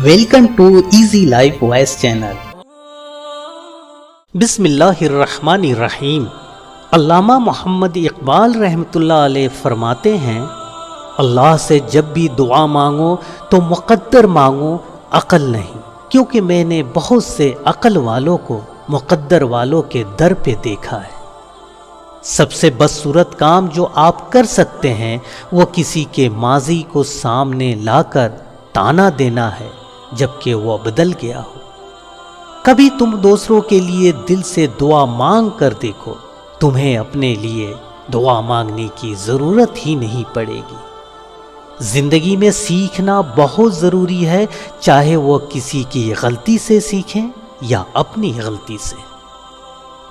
Welcome to Easy Life Voice channel. बिस्मिल्लाहिर्रहमानिर्रहीम। अल्लामा मोहम्मद इकबाल रहमतुल्लाह अलैह फरमाते हैं, अल्लाह से जब भी दुआ मांगो तो मुक़द्दर मांगो, अक़ल नहीं, क्योंकि मैंने बहुत से अक़ल वालों को मुक़द्दर वालों के दर पे देखा है। सबसे बदसूरत काम जो आप कर सकते हैं वो किसी के माजी को सामने लाकर ताना देना है जबकि वो बदल गया हो। कभी तुम दूसरों के लिए दिल से दुआ मांग कर देखो, तुम्हें अपने लिए दुआ मांगने की ज़रूरत ही नहीं पड़ेगी। ज़िंदगी में सीखना बहुत ज़रूरी है, चाहे वो किसी की गलती से सीखें या अपनी गलती से।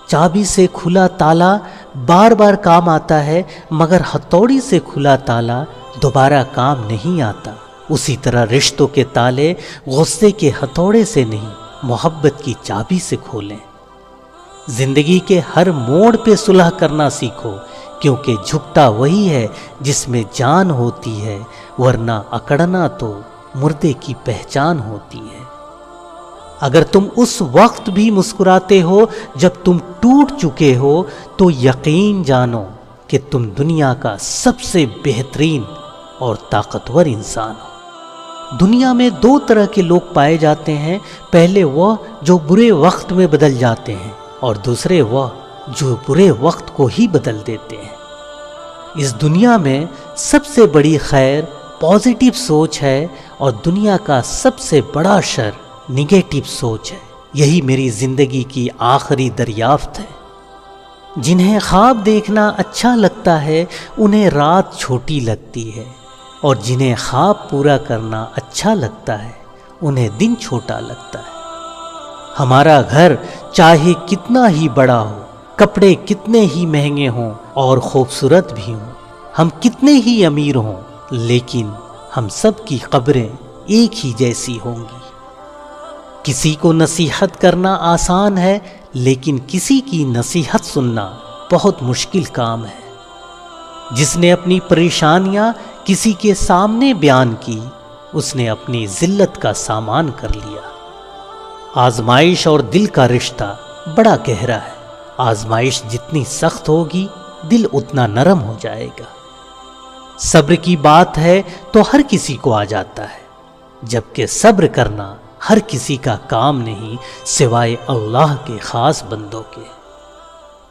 चाबी से खुला ताला बार बार काम आता है, मगर हथौड़ी से खुला ताला दोबारा काम नहीं आता। उसी तरह रिश्तों के ताले गुस्से के हथौड़े से नहीं, मोहब्बत की चाबी से खोलें। जिंदगी के हर मोड़ पे सुलह करना सीखो, क्योंकि झुकता वही है जिसमें जान होती है, वरना अकड़ना तो मुर्दे की पहचान होती है। अगर तुम उस वक्त भी मुस्कुराते हो जब तुम टूट चुके हो, तो यकीन जानो कि तुम दुनिया का सबसे बेहतरीन और ताकतवर इंसान हो। दुनिया में दो तरह के लोग पाए जाते हैं, पहले वह जो बुरे वक्त में बदल जाते हैं और दूसरे वह जो बुरे वक्त को ही बदल देते हैं। इस दुनिया में सबसे बड़ी खैर पॉजिटिव सोच है और दुनिया का सबसे बड़ा शर निगेटिव सोच है। यही मेरी जिंदगी की आखिरी दरियाफ्त है। जिन्हें ख्वाब देखना अच्छा लगता है उन्हें रात छोटी लगती है, और जिन्हें ख्वाब पूरा करना अच्छा लगता है उन्हें दिन छोटा लगता है। हमारा घर चाहे कितना ही बड़ा हो, कपड़े कितने ही महंगे हों और खूबसूरत भी हों, हम कितने ही अमीर हों, लेकिन हम सब की कब्रें एक ही जैसी होंगी। किसी को नसीहत करना आसान है, लेकिन किसी की नसीहत सुनना बहुत मुश्किल काम है। जिसने अपनी परेशानियां किसी के सामने बयान की, उसने अपनी जिल्लत का सामान कर लिया। आजमाइश और दिल का रिश्ता बड़ा गहरा है। आजमाइश जितनी सख्त होगी, दिल उतना नरम हो जाएगा। सब्र की बात है तो हर किसी को आ जाता है, जबकि सब्र करना हर किसी का काम नहीं, सिवाय अल्लाह के खास बंदों के।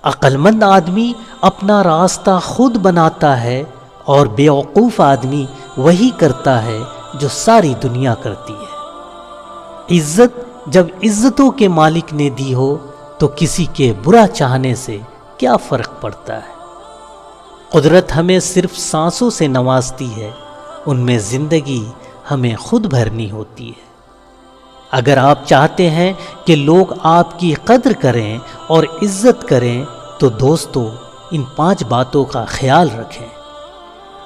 अक्लमंद आदमी अपना रास्ता खुद बनाता है और बेवकूफ़ आदमी वही करता है जो सारी दुनिया करती है। इज्जत जब इज्जतों के मालिक ने दी हो तो किसी के बुरा चाहने से क्या फ़र्क पड़ता है। कुदरत हमें सिर्फ सांसों से नवाजती है, उनमें ज़िंदगी हमें खुद भरनी होती है। अगर आप चाहते हैं कि लोग आपकी कद्र करें और इज्जत करें, तो दोस्तों इन 5 बातों का ख्याल रखें।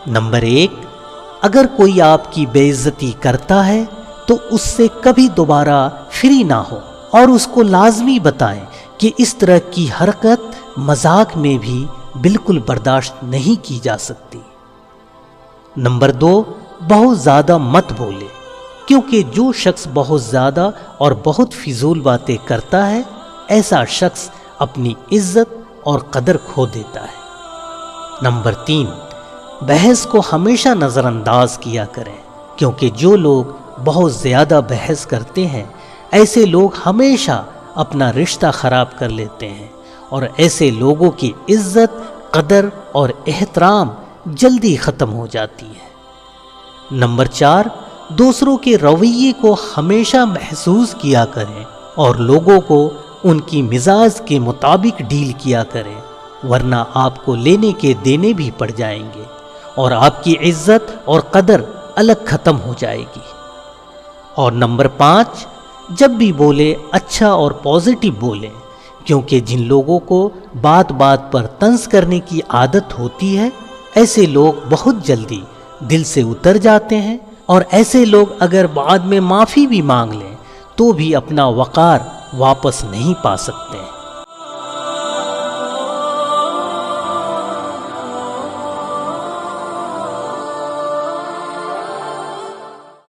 नंबर 1, अगर कोई आपकी बेइज्जती करता है तो उससे कभी दोबारा फ्री ना हो और उसको लाजमी बताएं कि इस तरह की हरकत मजाक में भी बिल्कुल बर्दाश्त नहीं की जा सकती। नंबर 2, बहुत ज़्यादा मत बोले, क्योंकि जो शख्स बहुत ज़्यादा और बहुत फिजूल बातें करता है, ऐसा शख्स अपनी इज्जत और कदर खो देता है। नंबर 3, बहस को हमेशा नज़रअंदाज किया करें, क्योंकि जो लोग बहुत ज़्यादा बहस करते हैं, ऐसे लोग हमेशा अपना रिश्ता ख़राब कर लेते हैं, और ऐसे लोगों की इज्जत, कदर और एहतराम जल्दी ख़त्म हो जाती है। नंबर 4, दूसरों के रवैये को हमेशा महसूस किया करें और लोगों को उनकी मिजाज के मुताबिक डील किया करें, वरना आपको लेने के देने भी पड़ जाएंगे और आपकी इज्जत और कदर अलग ख़त्म हो जाएगी। और नंबर 5, जब भी बोले अच्छा और पॉजिटिव बोलें, क्योंकि जिन लोगों को बात बात पर तंज करने की आदत होती है, ऐसे लोग बहुत जल्दी दिल से उतर जाते हैं, और ऐसे लोग अगर बाद में माफ़ी भी मांग लें तो भी अपना वक़ार वापस नहीं पा सकते हैं।